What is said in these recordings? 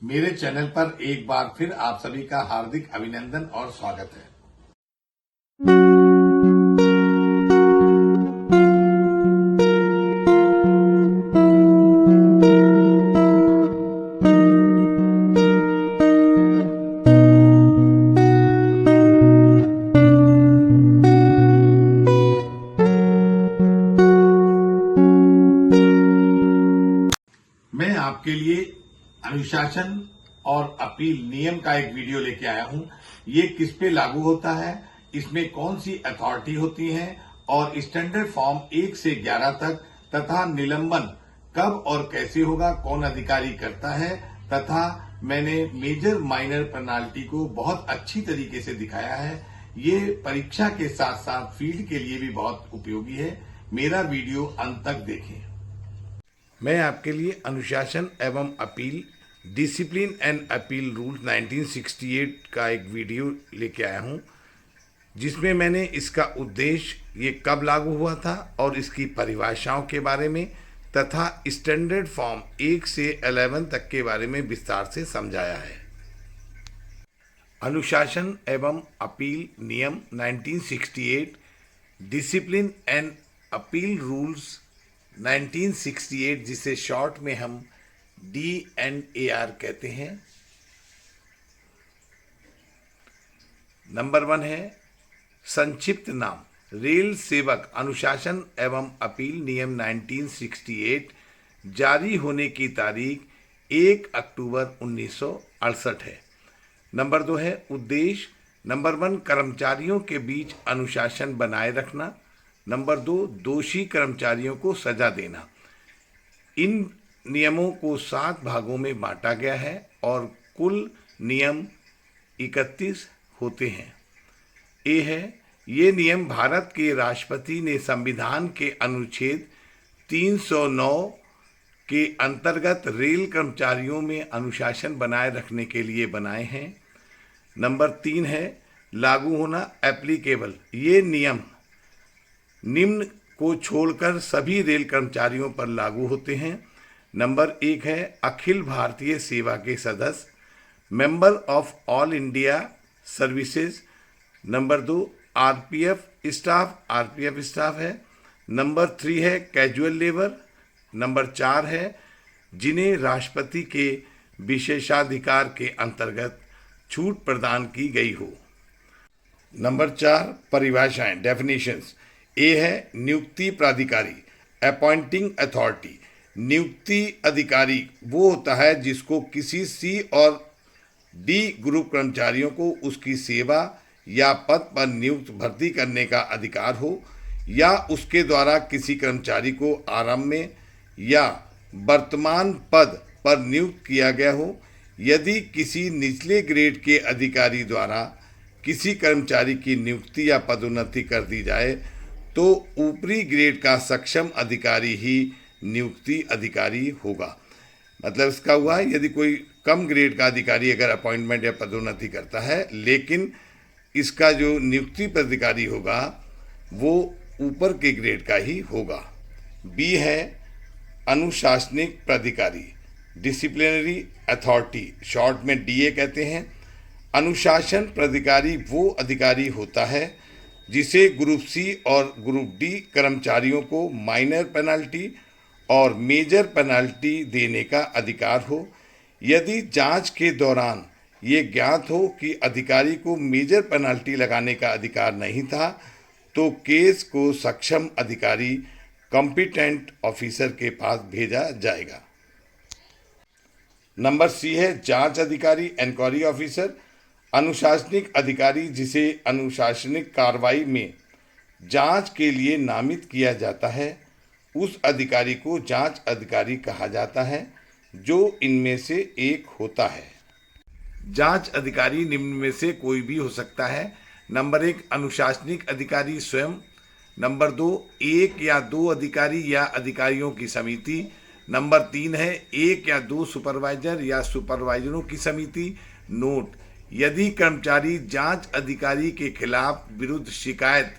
मेरे चैनल पर एक बार फिर आप सभी का हार्दिक अभिनंदन और स्वागत है। मैं आपके लिए अनुशासन और अपील नियम का एक वीडियो लेके आया हूं। ये किस पे लागू होता है, इसमें कौन सी अथॉरिटी होती है और स्टैंडर्ड फॉर्म 1 से 11 तक तथा निलंबन कब और कैसे होगा, कौन अधिकारी करता है, तथा मैंने मेजर माइनर पेनाल्टी को बहुत अच्छी तरीके से दिखाया है। ये परीक्षा के साथ साथ फील्ड के लिए भी बहुत उपयोगी है। मेरा वीडियो अंत तक देखें। मैं आपके लिए अनुशासन एवं appeal discipline and appeal rule 1968 का एक वीडियो लेके आया हूं, जिसमें मैंने इसका उद्देश्य, ये कब लागू हुआ था और इसकी परिभाषाओं के बारे में तथा स्टैंडर्ड फॉर्म 1 से 11 तक के बारे में विस्तार से समझाया है। अनुशासन एवं अपील नियम 1968, डिसिप्लिन एंड अपील रूल्स 1968, जिसे शॉर्ट में हम DNAR कहते हैं। नंबर 1 है संक्षिप्त नाम, रेल सेवक अनुशासन एवं अपील नियम 1968, जारी होने की तारीख 1 अक्टूबर 1968 है। नंबर 2 है उद्देश्य। नंबर 1 कर्मचारियों के बीच अनुशासन बनाए रखना। नंबर 2 दोषी कर्मचारियों को सजा देना। इन नियमों को 7 भागों में बांटा गया है और कुल नियम 31 होते हैं। ए है, ये नियम भारत के राष्ट्रपति ने संविधान के अनुच्छेद 309 के अंतर्गत रेल कर्मचारियों में अनुशासन बनाए रखने के लिए बनाए हैं। नंबर 3 है लागू होना, एप्लीकेबल। ये नियम निम्न को छोड़कर सभी रेल कर्मचारियों पर लागू होते हैं। नंबर 1 है अखिल भारतीय सेवा के सदस्य, member of all India services. Number 2 RPF staff है। नंबर 3 है कैजुअल लेबर। नंबर 4 है जिन्हें राष्ट्रपति के विशेषाधिकार के अंतर्गत छूट प्रदान की गई हो। नंबर 4 परिभाषाएं, डेफिनेशंस। ए है नियुक्ति प्राधिकारी, अपॉइंटिंग अथॉरिटी। नियुक्ति अधिकारी वो होता है जिसको किसी सी और डी ग्रुप कर्मचारियों को उसकी सेवा या पद पर नियुक्त भर्ती करने का अधिकार हो, या उसके द्वारा किसी कर्मचारी को आरंभ में या वर्तमान पद पर नियुक्त किया गया हो। यदि किसी निचले ग्रेड के अधिकारी द्वारा किसी कर्मचारी की नियुक्ति या पदोन्नति कर दी जाए तो ऊपरी ग्रेड का सक्षम अधिकारी ही नियुक्ति अधिकारी होगा। मतलब इसका हुआ, यदि कोई कम ग्रेड का अधिकारी अगर अपॉइंटमेंट या पदोन्नति करता है, लेकिन इसका जो नियुक्ति प्राधिकारी होगा वो ऊपर के ग्रेड का ही होगा। बी है अनुशासनिक प्राधिकारी, डिसिप्लिनरी अथॉरिटी, शॉर्ट में DA कहते हैं। अनुशासन प्राधिकारी वो अधिकारी होता है जिसे ग्रुप C और ग्रुप D कर्मचारियों को माइनर पेनाल्टी और मेजर पेनाल्टी देने का अधिकार हो। यदि जांच के दौरान ये ज्ञात हो कि अधिकारी को मेजर पेनाल्टी लगाने का अधिकार नहीं था, तो केस को सक्षम अधिकारी कॉम्पिटेंट ऑफिसर के पास भेजा जाएगा। नंबर C है जांच अधिकारी, इंक्वायरी ऑफिसर। अनुशासनिक अधिकारी जिसे अनुशासनिक कार्रवाई में जांच के लिए नामित किया जाता है, उस अधिकारी को जांच अधिकारी कहा जाता है, जो इनमें से एक होता है। जांच अधिकारी निम्न में से कोई भी हो सकता है। नंबर 1 अनुशासनिक अधिकारी स्वयं। नंबर 2 1 या 2 अधिकारी या अधिकारियों की समिति। नंबर 3 है 1 या 2 सुपरवाइजर या सुपरवाइजरों की समिति। नोट, यदि कर्मचारी जांच अधिकारी के खिलाफ विरुद्ध शिकायत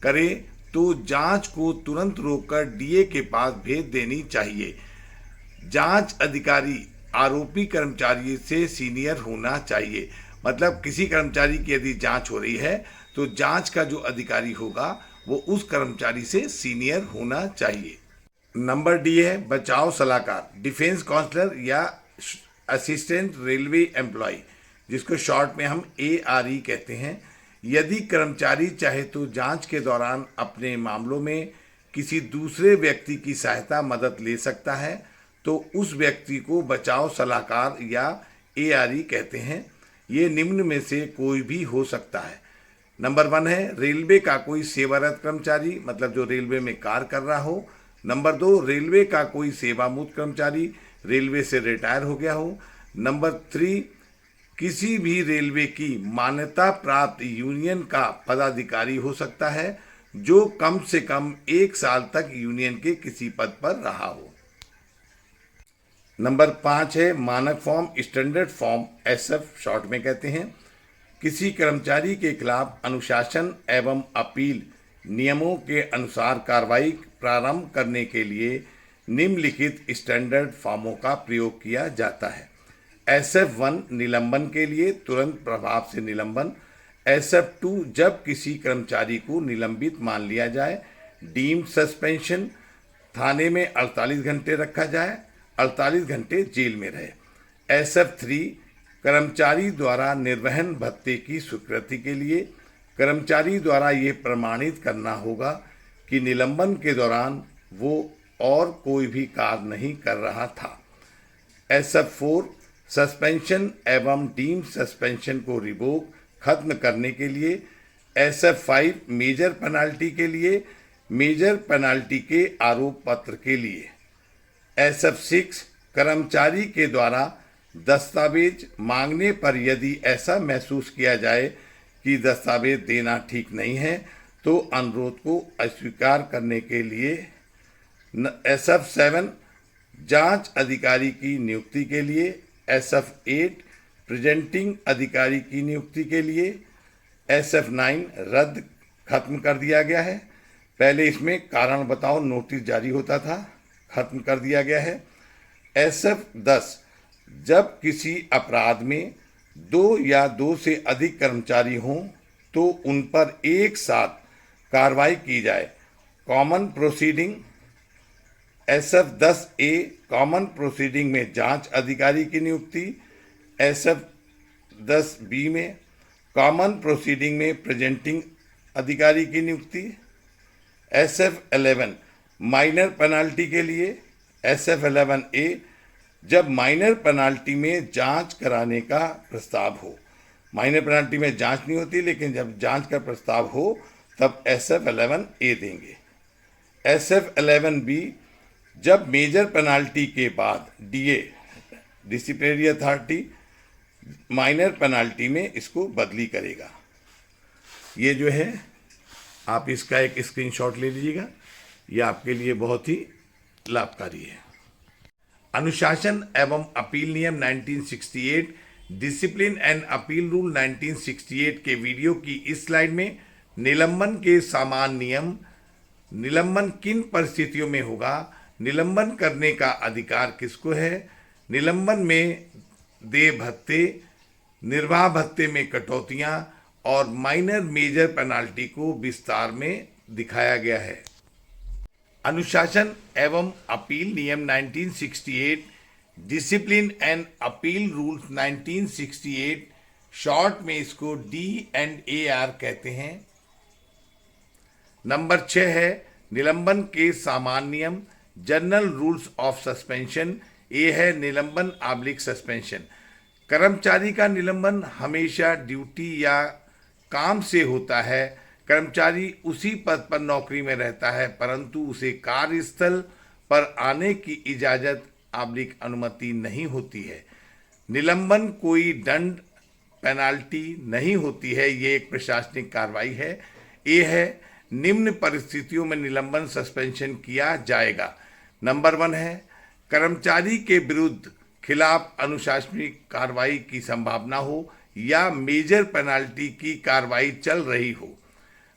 करे तो जांच को तुरंत रोककर DA के पास भेज देनी चाहिए। जांच अधिकारी आरोपी कर्मचारी से सीनियर होना चाहिए। मतलब किसी कर्मचारी की यदि जांच हो रही है तो जांच का जो अधिकारी होगा वो उस कर्मचारी से सीनियर होना चाहिए। नंबर डी है बचाव सलाहकार, डिफेंस काउंसलर या असिस्टेंट रेलवे एम्प्लॉय, जिसको शॉर्ट में हम ARE कहते हैं। यदि कर्मचारी चाहे तो जांच के दौरान अपने मामलों में किसी दूसरे व्यक्ति की सहायता मदद ले सकता है तो उस व्यक्ति को बचाव सलाहकार या ARE कहते हैं। ये निम्न में से कोई भी हो सकता है। नंबर 1 है रेलवे का कोई सेवारत कर्मचारी, मतलब जो रेलवे में कार्य कर रहा हो। नंबर 2 रेलवे का कोई सेवामुक्त कर्मचारी, रेलवे से रिटायर हो गया हो। नंबर 3 किसी भी रेलवे की मान्यता प्राप्त यूनियन का पदाधिकारी हो सकता है जो कम से कम 1 साल तक यूनियन के किसी पद पर रहा हो। नंबर 5 है मानक form, standard form, SF short में कहते हैं। किसी कर्मचारी के खिलाफ अनुशासन एवं अपील नियमों के अनुसार कार्रवाई प्रारंभ करने के लिए निम्नलिखित स्टैंडर्ड फॉर्मों का प्रयोग किया जाता है। SF1 निलंबन के लिए तुरंत प्रभाव से निलंबन। SF2 जब किसी कर्मचारी को निलंबित मान लिया जाए। डीम्ड सस्पेंशन, थाने में 48 घंटे रखा जाए, 48 घंटे जेल में रहे। SF3 कर्मचारी द्वारा निर्वहन भत्ते की स्वीकृति के लिए कर्मचारी द्वारा ये प्रमाणित करना होगा कि निलंबन के दौरान वो और कोई भी कार्य नहीं कर रहा था। SF4 सस्पेंशन एवं डीम्ड सस्पेंशन को रिवोक खत्म करने के लिए। SF5 मेजर पेनाल्टी के लिए, मेजर पेनाल्टी के आरोप पत्र के लिए। SF6 कर्मचारी के द्वारा दस्तावेज मांगने पर यदि ऐसा महसूस किया जाए कि दस्तावेज देना ठीक नहीं है तो अनुरोध को अस्वीकार करने के लिए। SF7 जांच अधिकारी की नियुक्ति के लिए। SF8 प्रेजेंटिंग अधिकारी की नियुक्ति के लिए। SF9 रद्द खत्म कर दिया गया है। पहले इसमें कारण बताओ नोटिस जारी होता था, खत्म कर दिया गया है। SF10 जब किसी अपराध में 2 या 2 से अधिक कर्मचारी हों तो उन पर एक साथ कार्रवाई की जाए। Common proceeding. SF10A common proceeding में जांच अधिकारी की नियुक्ति। SF10B में कॉमन प्रोसीडिंग में प्रेजेंटिंग अधिकारी की नियुक्ति। SF11 माइनर पेनाल्टी के लिए। SF11A जब माइनर पेनाल्टी में जांच कराने का प्रस्ताव हो। माइनर पेनाल्टी में जांच नहीं होती, लेकिन जब जांच का प्रस्ताव हो तब SF11A देंगे। SF11B जब मेजर पेनाल्टी के बाद DA disciplinary authority minor penalty में इसको बदली करेगा। ये जो है आप इसका एक स्क्रीनशॉट ले लीजिएगा, ये आपके लिए बहुत ही लाभकारी है। अनुशासन एवं अपील नियम 1968, डिसिप्लिन एंड अपील रूल 1968 के वीडियो की इस स्लाइड में निलंबन के सामान्य नियम, निलंबन किन परिस्थितियों में होगा, निलंबन करने का अधिकार किसको है, निलंबन में देय भत्ते, निर्वाह भत्ते में कटौतियां और माइनर मेजर पेनाल्टी को विस्तार में दिखाया गया है। अनुशासन एवं अपील नियम 1968, discipline and appeal rules 1968, short में इसको D&AR कहते हैं। नंबर 6 है निलंबन के सामान्य नियम, जनरल रूल्स ऑफ सस्पेंशन। ये है निलंबन आब्लिक सस्पेंशन। कर्मचारी का निलंबन हमेशा ड्यूटी या काम से होता है। कर्मचारी उसी पद पर नौकरी में रहता है परंतु उसे कार्यस्थल पर आने की इजाजत आब्लिक अनुमति नहीं होती है। निलंबन कोई दंड पेनाल्टी नहीं होती है, ये एक प्रशासनिक कार्रवाई है। ये है निम्न परिस्थितियों में निलंबन सस्पेंशन किया जाएगा। नंबर 1 है कर्मचारी के विरुद्ध खिलाफ अनुशासनिक कार्रवाई की संभावना हो या मेजर पेनाल्टी की कार्रवाई चल रही हो।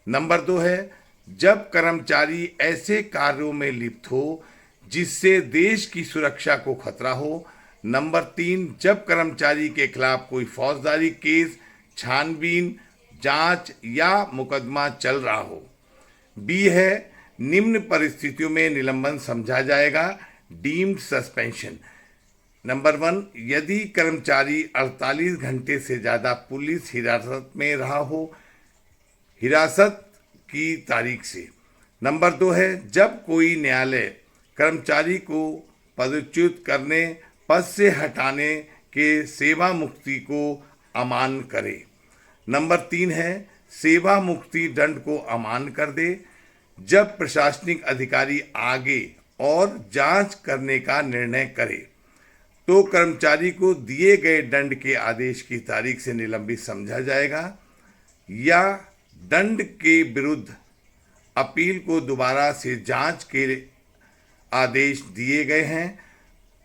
नंबर 2 है जब कर्मचारी ऐसे कार्यों में लिप्त हो जिससे देश की सुरक्षा को खतरा हो। नंबर 3, जब कर्मचारी के खिलाफ कोई फौजदारी केस, छानबीन, जांच या मुकदमा चल रहा हो। बी है, निम्न परिस्थितियों में निलंबन समझा जाएगा, डीम्ड सस्पेंशन। नंबर 1, यदि कर्मचारी 48 घंटे से ज़्यादा पुलिस हिरासत में रहा हो, हिरासत की तारीख से। नंबर 2 है, जब कोई न्यायालय कर्मचारी को पदच्युत करने, पद से हटाने के सेवा मुक्ति को अमान्य करे। नंबर 3 है, सेवा मुक्ति दंड को अमान्य कर दे, जब प्रशासनिक अधिकारी आगे और जांच करने का निर्णय करे तो कर्मचारी को दिए गए दंड के आदेश की तारीख से निलंबित समझा जाएगा, या दंड के विरुद्ध अपील को दोबारा से जांच के आदेश दिए गए हैं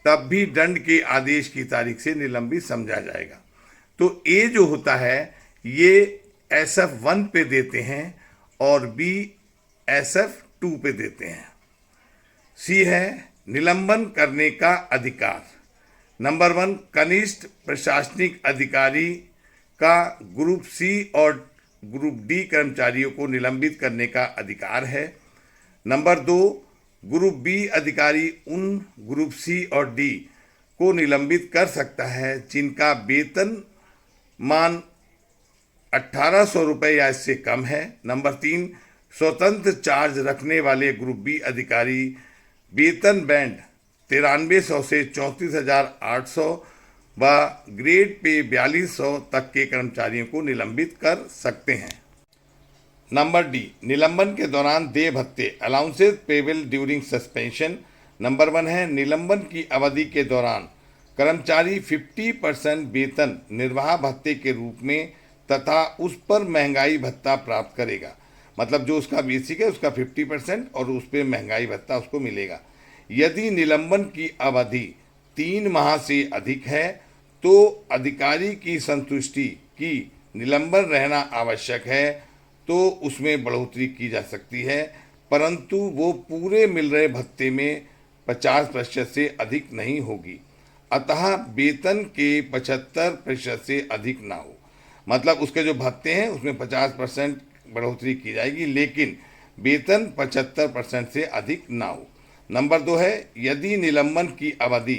तब भी दंड के आदेश की तारीख से निलंबित समझा जाएगा। तो ए जो होता है ये SF1 पे देते हैं और बी SF2 पे देते हैं। सी है, निलंबन करने का अधिकार। नंबर 1, कनिष्ठ प्रशासनिक अधिकारी का ग्रुप सी और ग्रुप डी कर्मचारियों को निलंबित करने का अधिकार है। नंबर 2, ग्रुप बी अधिकारी उन ग्रुप सी और डी को निलंबित कर सकता है जिनका वेतन मान 1800 रुपये या इससे कम है। नंबर 3, स्वतंत्र चार्ज रखने वाले ग्रुप बी अधिकारी वेतन बैंड 9300 से 34,800 व ग्रेड पे 4200 तक के कर्मचारियों को निलंबित कर सकते हैं। नंबर डी, निलंबन के दौरान देय भत्ते, allowances payable during suspension. Number 1 है, निलंबन की अवधि के दौरान कर्मचारी 50% वेतन निर्वाह भत्ते के रूप में तथा उस पर महंगाई भत्ता प्राप्त करेगा। मतलब जो उसका बेसिक है उसका 50% और उस पर महंगाई भत्ता उसको मिलेगा। यदि निलंबन की अवधि 3 माह से अधिक है तो अधिकारी की संतुष्टि की निलंबन रहना आवश्यक है तो उसमें बढ़ोतरी की जा सकती है, परंतु वो पूरे मिल रहे भत्ते में 50% से अधिक नहीं होगी। अतः वेतन के 75% से अधिक ना हो। मतलब उसके जो भत्ते हैं उसमें 50% बढ़ोतरी की जाएगी लेकिन वेतन 75% से अधिक ना हो। नंबर 2 है, यदि निलंबन की अवधि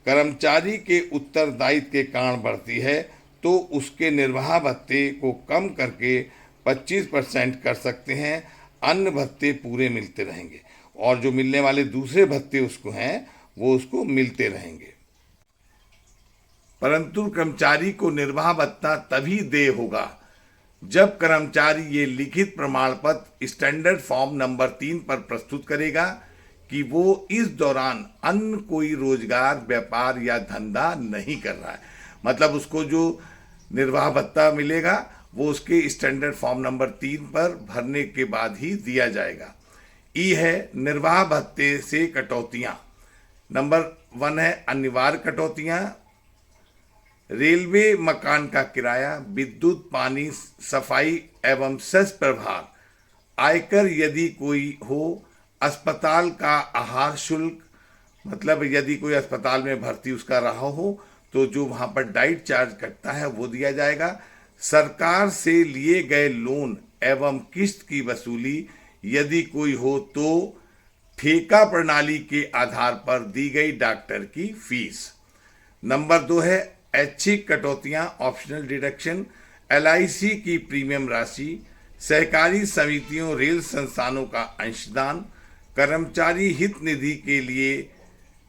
कर्मचारी के उत्तरदायित्व के कारण बढ़ती है तो उसके निर्वाह भत्ते को कम करके 25% कर सकते हैं, अन्य भत्ते पूरे मिलते रहेंगे और जो मिलने वाले दूसरे भत्ते उसको हैं वो उसको मिलते रहेंगे। परंतु कर्मचारी को निर्वाह भत्ता तभी देय होगा जब कर्मचारी ये लिखित प्रमाण पत्र स्टैंडर्ड फॉर्म नंबर 3 पर प्रस्तुत करेगा कि वो इस दौरान अन्य कोई रोजगार, व्यापार या धंधा नहीं कर रहा है। मतलब उसको जो निर्वाह भत्ता मिलेगा वो उसके स्टैंडर्ड फॉर्म नंबर 3 पर भरने के बाद ही दिया जाएगा। ई है, निर्वाह भत्ते से कटौतियां। नंबर 1 है, अनिवार्य कटौतियां, रेलवे मकान का किराया, विद्युत, पानी, सफाई एवं सेस प्रभार, आयकर यदि कोई हो, अस्पताल का आहार शुल्क, मतलब यदि कोई अस्पताल में भर्ती उसका रहा हो तो जो वहाँ पर डाइट चार्ज कटता है वो दिया जाएगा। सरकार से लिए गए लोन एवं किस्त की वसूली यदि कोई हो तो ठेका प्रणाली के आधार पर दी गई डॉक्टर की फीस। नंबर 2 है, ऐच्छिक कटौतियां, ऑप्शनल डिडक्शन, LIC की प्रीमियम राशि, सहकारी समितियों, रेल संस्थानों का अंशदान, कर्मचारी हित निधि के लिए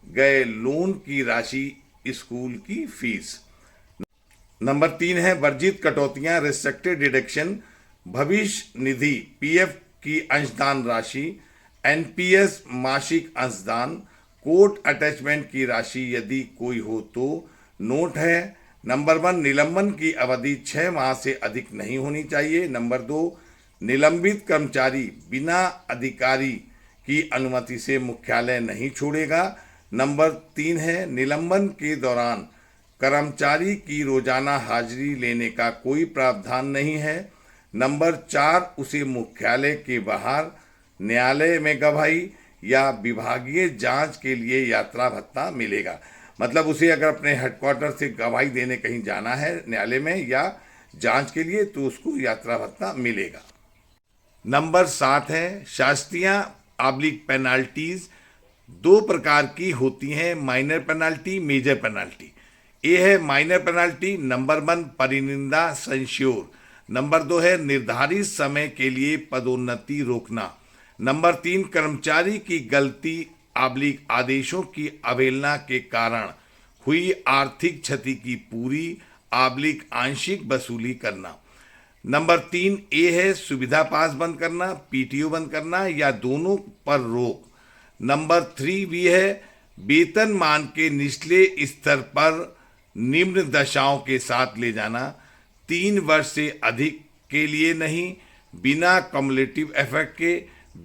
गए लोन की राशि, स्कूल की फीस। नंबर 3 है, वर्जित कटौतियां, रिस्ट्रिक्टेड डिडक्शन, भविष्य निधि PF की अंशदान राशि, NPS मासिक अंशदान, कोर्ट अटैचमेंट की राशि यदि कोई हो तो। नोट है, नंबर 1, निलंबन की अवधि 6 माह से अधिक नहीं होनी चाहिए। नंबर 2, निलंबित कर्मचारी बिना अधिकारी की अनुमति से मुख्यालय नहीं छोड़ेगा। नंबर 3 है, निलंबन के दौरान कर्मचारी की रोजाना हाजिरी लेने का कोई प्रावधान नहीं है। नंबर 4, उसे मुख्यालय के बाहर न्यायालय में गवाही या विभागीय जांच के लिए यात्रा भत्ता मिलेगा। मतलब उसे अगर अपने हेडक्वार्टर से गवाही देने कहीं जाना है न्यायालय में या जांच के लिए, तो उसको यात्रा भत्ता मिलेगा। नंबर 7 है शास्त्रीय पेनाल्टीज। 2 प्रकार की होती हैं, माइनर पेनाल्टी, मेजर पेनाल्टी। ए है माइनर पेनाल्टी, नंबर 1 परिनिंदा संश्योर, नंबर 2 है निर्धारित समय के लिए पदोन्नति रोकना, नंबर 3 कर्मचारी की गलती आदेशों की अवहेलना के कारण हुई आर्थिक क्षति की पूरी आंशिक वसूली करना, नंबर 3 ए है सुविधा पास बंद करना, पीटीओ बंद करना या दोनों पर रोक, नंबर 3 बी है वेतन मान के निचले स्तर पर निम्न दशाओं के साथ ले जाना, 3 वर्ष से अधिक के लिए नहीं, बिना कम्युलेटिव इफेक्ट के,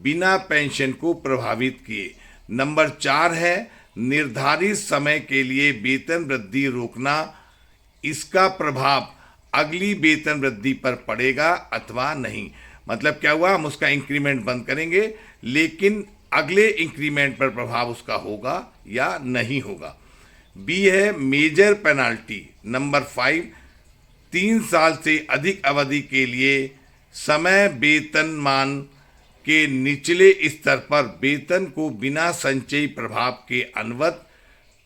बिना पेंशन को प्रभावित किए, नंबर 4 है निर्धारित समय के लिए वेतन वृद्धि रोकना, इसका प्रभाव अगली वेतन वृद्धि पर पड़ेगा अथवा नहीं। मतलब क्या हुआ, हम उसका इंक्रीमेंट बंद करेंगे लेकिन अगले इंक्रीमेंट पर प्रभाव उसका होगा या नहीं होगा। बी है मेजर पेनाल्टी, नंबर 5 3 साल से अधिक अवधि के लिए समय वेतनमान के निचले स्तर पर वेतन को बिना संचयी प्रभाव के अनुवत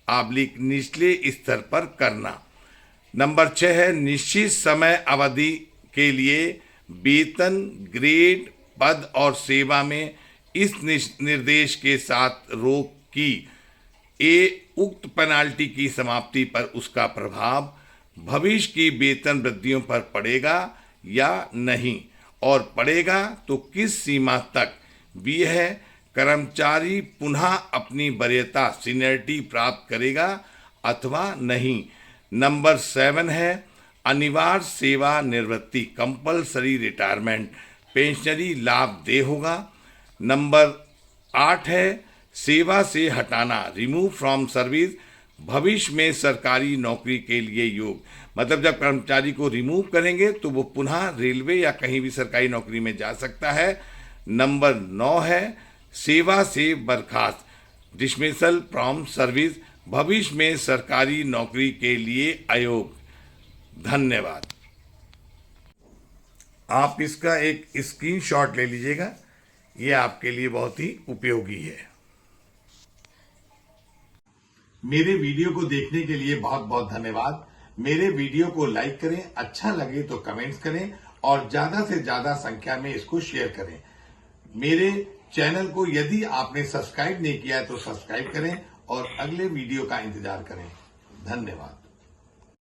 निचले स्तर पर करना, नंबर 6 है निश्चित समय अवधि के लिए वेतन, ग्रेड, पद और सेवा में इस निर्देश के साथ रोक की उक्त पेनाल्टी की समाप्ति पर उसका प्रभाव भविष्य की वेतन वृद्धियों पर पड़ेगा या नहीं, और पड़ेगा तो किस सीमा तक। बी है कर्मचारी पुनः अपनी वरीयता सीनियरिटी प्राप्त करेगा अथवा नहीं, नंबर 7 है अनिवार्य सेवा निवृत्ति कंपलसरी रिटायरमेंट पेंशनरी लाभ दे होगा, नंबर 8 है सेवा से हटाना रिमूव फ्रॉम सर्विस भविष्य में सरकारी नौकरी के लिए योग, मतलब जब कर्मचारी को रिमूव करेंगे तो वो पुनः रेलवे या कहीं भी सरकारी नौकरी में जा सकता है, नंबर 9 है सेवा से बर्खास्त डिसमिसल फ्रॉम सर्विस भविष्य में सरकारी नौकरी के लिए अयोग्य। धन्यवाद। आप इसका एक स्क्रीनशॉट ले लीजिएगा, ये आपके लिए बहुत ही उपयोगी है। मेरे वीडियो को देखने के लिए बहुत बहुत धन्यवाद। मेरे वीडियो को लाइक करें, अच्छा लगे तो कमेंट्स करें और ज्यादा से ज्यादा संख्या में इसको शेयर करें। मेरे चैनल को यदि आपने सब्सक्राइब नहीं किया है तो सब्सक्राइब करें और अगले वीडियो का इंतजार करें। धन्यवाद।